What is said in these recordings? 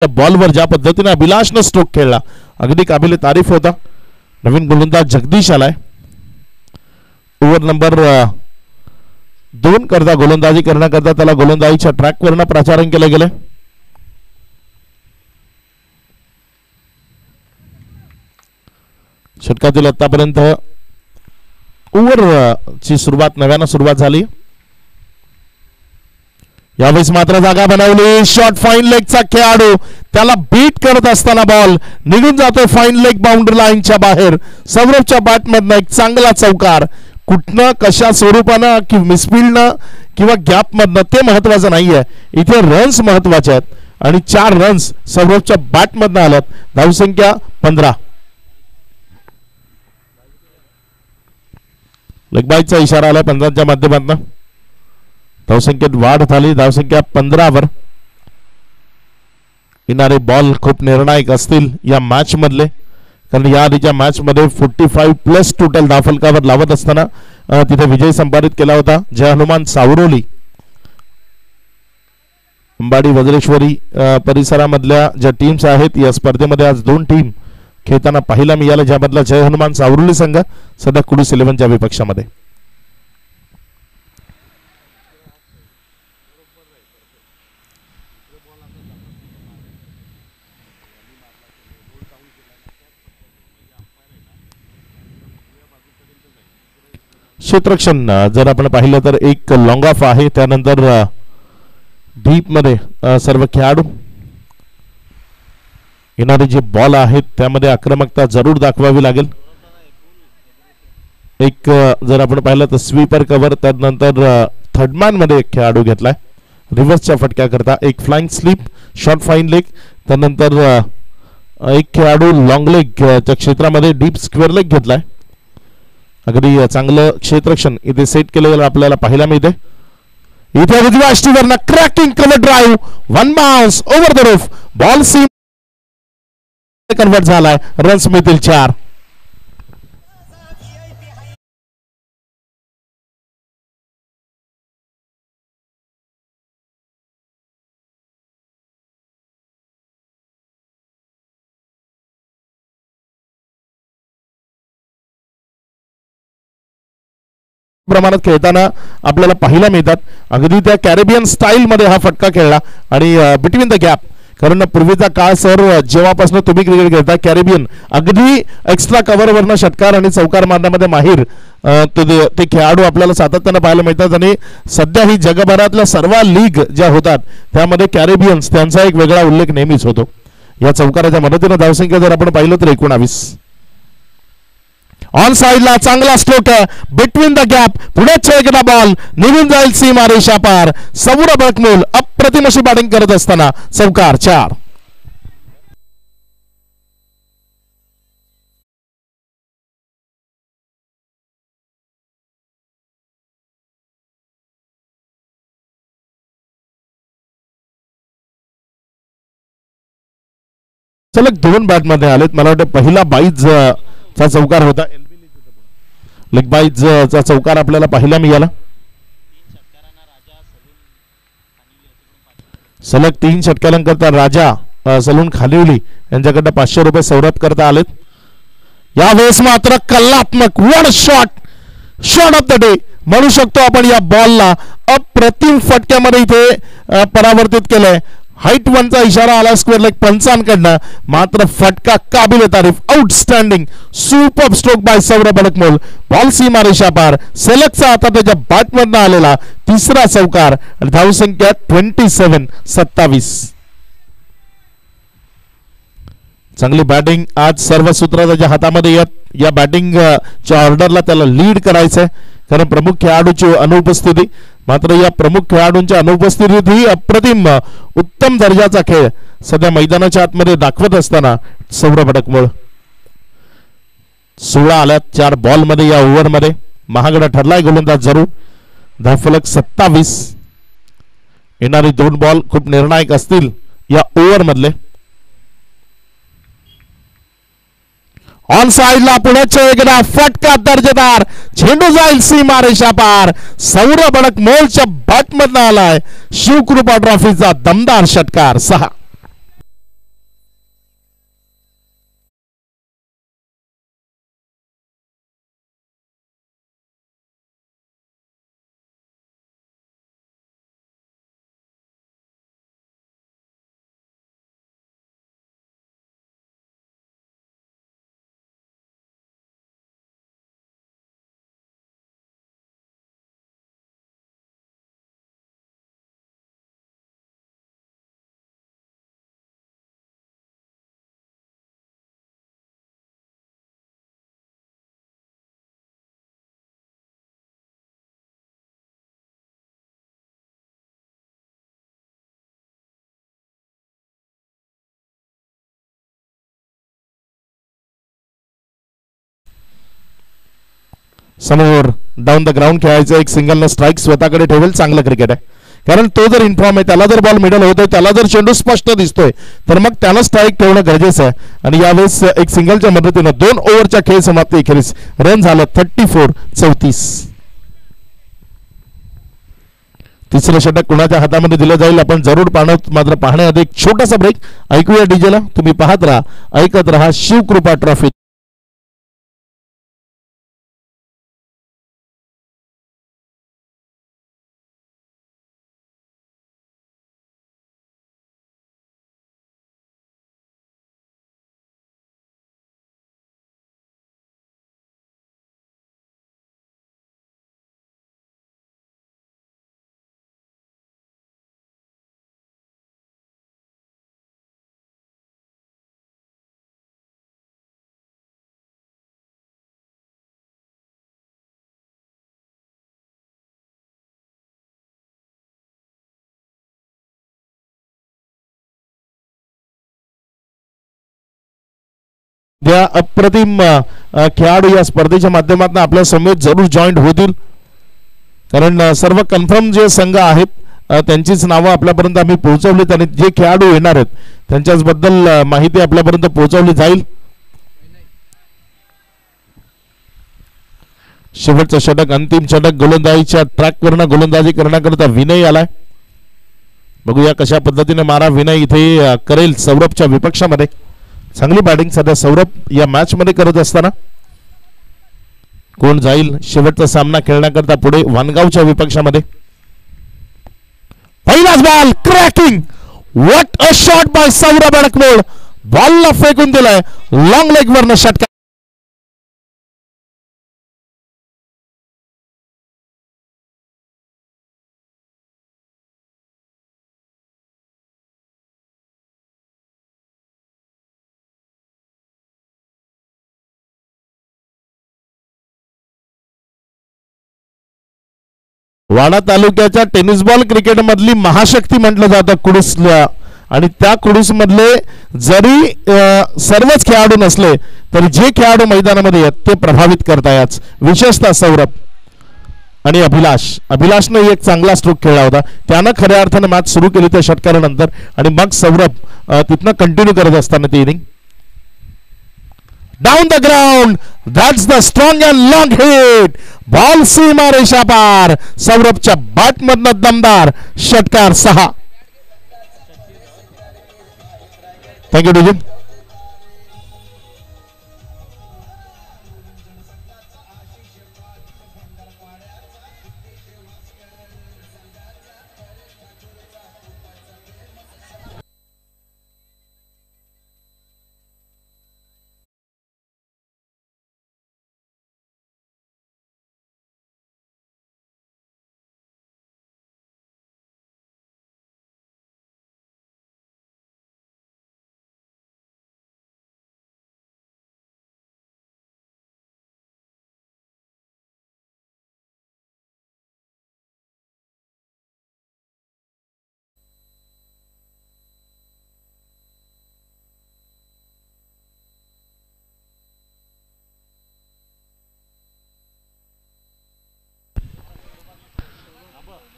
बॉलवर ज्या पद्धतीने अभिलाषनं स्ट्रोक खेळला अगदी काबिल तारीफ होता. नवीन गोलंदाज जगदीश आलाय. ओव्हर नंबर 2 करता गोलंदाजी करण्याकरता त्याला गोलंदाजीच्या ट्रॅकवरनं प्रचारण केलं गेलं. षटकातील आतापर्यंत ओव्हर ची सुरुवात नव्यानं सुरुवात झाली. यावेळेस मात्र जागा बनवली. शॉट फाईन लेगचा खेळाडू त्याला बीट करत असताना बॉल निघून जातो फाईन लेग बाउंड्री लाईनच्या बाहेर. सौरभच्या बॅटमधनं एक चांगला चौकार. कुठनं कशा स्वरूपानं कि मिसफिल्डनं किंवा गॅपमधनं ते महत्वाचं नाहीये. इथे रन्स महत्वाचे आहेत आणि 4 रन्स सौरभच्या बॅटमधनं आल्यात. धावसंख्या 15. लेगबाईचा इशारा आला पंचांच्या माध्यमातून. धावसंख्येत वाढ झाली. धावसंख्या 15 येणारे बॉल खूप निर्णायक असतील या मॅच मधले, कारण या आधीच्या मॅच मध्ये 45+ टोटल धावफलकावर लावत असताना तिथे विजय संपादित केला होता जय हनुमान सावरोली. अंबाडी वज्रेश्वरी परिसरामधल्या ज्या टीम्स आहेत या स्पर्धेमध्ये आज 2 टीम खेळताना पाहायला मिळालं, ज्यामधला जय हनुमान सावरोली संघ सध्या कुडूस 11च्या विपक्षामध्ये. क्षेत्ररक्षण जर आपण पाहिलं तर एक लॉंग ऑफ आहे. त्यानंतर डीप मध्ये सर्व खेळाडू येणारे जे बॉल आहेत त्यामध्ये आक्रमकता जरूर दाखवावी लागेल. एक जर आपण पाहिलं तर स्वीपर कव्हर, त्यानंतर थर्डमॅन मध्ये एक खेळाडू घेतलाय रिव्हर्सच्या फटक्या करता. एक flying sleep, short fine leg, त्यानंतर एक खेळाडू लॉंग लेगच्या क्षेत्रामध्ये डीप स्क्वेअर लेग घेतलाय. अगदी चांगलं क्षेत्ररक्षण इथे सेट केलेलं आपल्याला पाहायला मिळते. इथे उजव्या अष्टीवरनं cracking cover drive, 1 bounce over the roof, ball seam convert झालाय. रन्स मिळतील 4. प्रमाणात खेळताना आपल्याला पाहायला मिळतात. अगदी त्या कॅरेबियन स्टाईल मध्ये हा फटका खेळला आणि बिटवीन द गॅप, कारण पूर्वीचा काळ सर जेव्हापासून तुम्ही क्रिकेट खेळता कॅरेबियन अगदी एक्स्ट्रा कव्हरवरनं षटकार आणि चौकार मारण्यामध्ये माहीर ते खेळाडू आपल्याला सातत्यानं पाहायला मिळतात. आणि सध्या ही जगभरातल्या सर्व लीग ज्या होतात त्यामध्ये कॅरेबियन्स त्यांचा एक वेगळा उल्लेख नेहमीच होतो. या चौकाराच्या मदतीने धावसंख्या जर आपण पाहिलं तर 19. ऑन साइडला चांगला स्ट्रोक आहे बिटवीन द गॅप. पुढे एकदा बॉल निघून जाईल सीमा रेषा पार. सौरभ बळकमोल अप्रतिम अशी बॅटिंग करत असताना चौकार 4. सलग 2 बॅटमध्ये आलेत. मला वाटतं पहिला 22 चा चौकार होता. लेग बाईज चा चौकार आपल्याला पाहायला मिळाला. सलग 3 षटकांकरता राजा सलून खालिवली यांच्याकडे 500 रुपये सौरभ करता आलेत. यावेळेस मात्र कल्लात्मक one shot of the day म्हणू शकतो आपण. या बॉलला अप्रतिम फटक्यामध्ये इथे परावर्तित केलंय. हाईट 1 चा इशारा आला स्क्वेअर लेग पंचांकडनं, मात्र फटका काबिल तारीफ. Outstanding super stroke by Saurabh बळकमोल. बॉल सीमा रेषा पार. सेलकचा आता त्याच्या बॅटमधनं आलेला 3रा चौकार आणि धावसंख्या 27. चांगली बॅटिंग आज सर्व सूत्र त्याच्या हातामध्ये येत. या बॅटिंगच्या ऑर्डरला त्याला लीड करायचंय, कारण प्रमुख खेळाडूची अनुपस्थिती. मात्र या प्रमुख खेळाडूंच्या अनुपस्थितीत ही अप्रतिम उत्तम दर्जाचा खेळ सध्या मैदानाच्या आतमध्ये दाखवत असताना सौरभ बळकमोल 16 आल्यात 4 बॉल मध्ये. या ओव्हर मध्ये महागडा ठरलाय गोलंदाज जरूर. धावफलक 27. येणारी 2 बॉल खूप निर्णायक असतील या ओव्हर मधले. ऑन साइडला पुढे एकदा फटका दर्जेदार. झेंडू जाईल सीमा रेषा पार. सौरभ बळकमोलच्या बॅटमधनं आलाय शिवकृपा ट्रॉफीचा दमदार षटकार 6. समोर डाऊन द ग्राउंड खेळायचं, एक सिंगल न स्ट्राईक स्वतःकडे ठेवेल. चांगलं क्रिकेट आहे, कारण तो जर इन्फॉर्म आहे, त्याला जर बॉल मिडल होतोय, त्याला जर चेंडू स्पष्ट दिसतोय, तर मग त्याला स्ट्राईक ठेवणं गरजेचं आहे. आणि यावेळेस एक सिंगलच्या मदतीनं 2 ओव्हरच्या खेळ समाप्ती अखेरीस रन झालं 34-34. तिसरं षटक कुणाच्या हातामध्ये दिलं जाईल आपण जरूर मात्र पाहण्याआधी एक छोटासा ब्रेक. ऐकूया डीजेला. तुम्ही पाहत राहा, ऐकत राहा शिवकृपा ट्रॉफी. त्या अप्रतिम खेळाडू या स्पर्धेच्या माध्यमातून आपल्या समोर जरूर जॉईंट होतील, कारण सर्व कन्फर्म जे संघ आहेत त्यांचीच नावं आपल्यापर्यंत आम्ही पोहोचवली आणि जे खेळाडू येणार आहेत त्यांच्याबद्दल माहिती आपल्यापर्यंत पोहोचवली जाईल. शेवटचं षटक, अंतिम षटक, गोलंदाजीच्या ट्रॅकवरनं गोलंदाजी करण्याकरता विनय आलाय. बघूया कशा पद्धतीने मारा विनय इथे करेल सौरभच्या विपक्षामध्ये. चांगली बॅटिंग सध्या सौरभ या मॅच मध्ये करत असताना. कोण जाईल शेवटचा सामना खेळण्याकरता पुढे वानगावच्या विपक्षामध्ये. पहिलाच ball cracking, what a shot by Saurabh अडकमोड. बॉलला फेकून दिलाय लॉंग लेग वरनं षटकार. वाडा तालुक्याच्या टेनिस बॉल क्रिकेट मधली महाशक्ती म्हटलं जातं कुडूसला. आणि त्या कुडूस मधले जरी सर्वच खेळाडू नसले तरी जे खेळाडू मैदानामध्ये आहेत ते प्रभावित करतायच, विशेषतः सौरभ आणि अभिलाषनं एक चांगला स्ट्रोक खेळला होता. त्यानं खऱ्या अर्थाने मॅच सुरू केली त्या षटकारानंतर आणि मग सौरभ तिथनं कंटिन्यू करत असताना ती inning. Down the ground, that's the strong and long hit. Ball सीमा रेषा पार. सौरभच्या बॅट मधनं दमदार षटकार 6. Thank you DJ.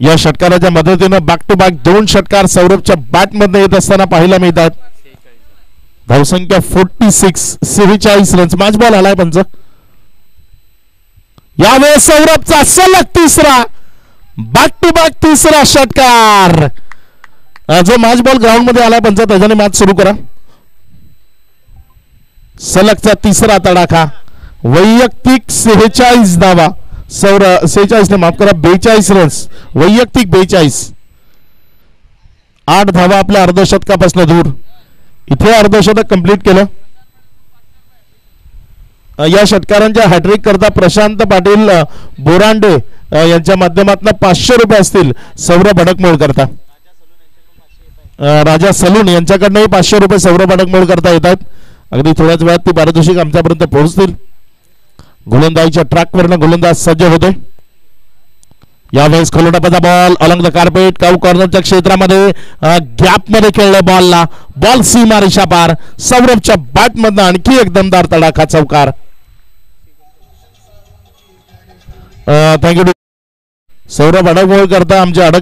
या षटकाराच्या मदतीनं बॅक टू बॅक 2 षटकार सौरभच्या बॅट मध्ये येत असताना पाहायला मिळतात. धावसंख्या 46 रन्स. मॅच बॉल आलाय पंच. यावेळेस सौरभचा सलग तिसरा, बॅक टू बॅक तिसरा षटकार. जो मॅच बॉल ग्राउंड मध्ये आलाय पंच त्याच्याने मॅच सुरू करा. सलगचा तिसरा तडाखा. वैयक्तिक 46 धावा. 46 ने माफ करा 42 रन्स. वैयक्तिक 42. 8 धावा आपल्या अर्धशतकापासून दूर. इथे अर्धशतक कंप्लीट केलं. या षटकारांच्या हॅट्रिक करता प्रशांत पाटील बोरांडे यांच्या माध्यमातून 500 रुपये असतील सौरभ अडकमोड करता. राजा सलून यांच्याकडनंही 500 रुपये सौरभ अडकमोड करता येतात. अगदी थोड्याच वेळात ती पारितोषिक आमच्यापर्यंत पोहोचतील. गोलंदाजीच्या ट्रॅकवरनं गोलंदाज सज्ज होते. यावेळेस खोलटप्पाचा बॉल अलंग द कार्पेट काऊ कॉर्नरच्या क्षेत्रामध्ये गॅप मध्ये खेळले बॉलला. बॉल सीमा रेषा पार. सौरभच्या बॅट मधनं आणखी एक दमदार तडाखा चौकार. थँक्यू. सौरभ अडकमोळ करता आमचे अडक